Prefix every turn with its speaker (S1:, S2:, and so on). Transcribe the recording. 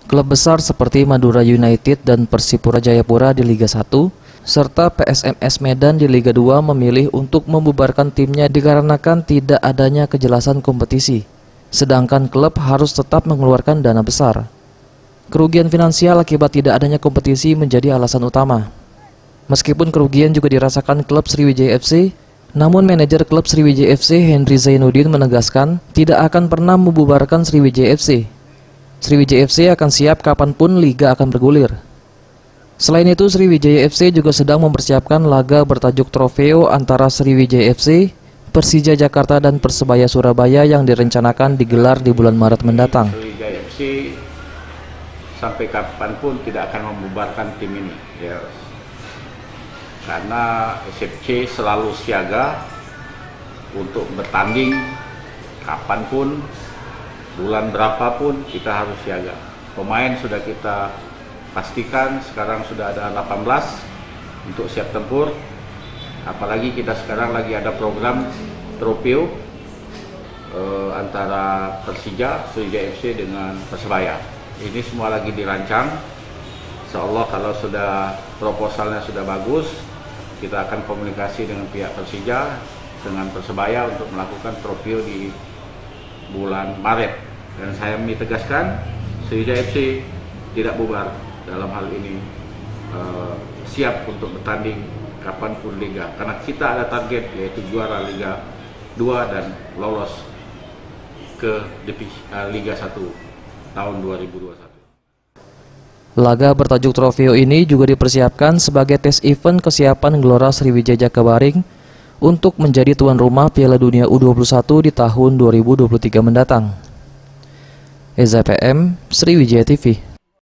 S1: Klub besar seperti Madura United dan Persipura Jayapura di Liga 1, serta PSMS Medan di Liga 2 memilih untuk membubarkan timnya dikarenakan tidak adanya kejelasan kompetisi. Sedangkan klub harus tetap mengeluarkan dana besar. Kerugian finansial akibat tidak adanya kompetisi menjadi alasan utama. Meskipun kerugian juga dirasakan klub Sriwijaya FC, namun manajer klub Sriwijaya FC Henry Zainuddin menegaskan tidak akan pernah membubarkan Sriwijaya FC. Sriwijaya FC akan siap kapanpun liga akan bergulir. Selain itu, Sriwijaya FC juga sedang mempersiapkan laga bertajuk Trofeo antara Sriwijaya FC, Persija Jakarta dan Persebaya Surabaya yang direncanakan digelar di bulan Maret mendatang.
S2: Sriwijaya FC sampai kapanpun tidak akan membubarkan tim ini, ya. Karena SFC selalu siaga untuk bertanding kapanpun, bulan berapapun kita harus siaga. Pemain sudah kita pastikan sekarang sudah ada 18 untuk siap tempur. Apalagi kita sekarang lagi ada program Trofeo antara Persija, Sriwijaya FC dengan Persebaya. Ini semua lagi dirancang. Insyaallah kalau sudah proposalnya sudah bagus, kita akan komunikasi dengan pihak Persija, dengan Persebaya untuk melakukan Trofeo di bulan Maret. Dan saya menegaskan Sriwijaya FC tidak bubar dalam hal ini, siap untuk bertanding kapanpun liga, karena kita ada target yaitu juara Liga 2 dan lolos ke Liga 1 tahun 2021.
S1: Laga bertajuk Trofeo ini juga dipersiapkan sebagai tes event kesiapan Gelora Sriwijaya Jakabaring untuk menjadi tuan rumah Piala Dunia U21 di tahun 2023 mendatang. EZPM Sriwijaya TV.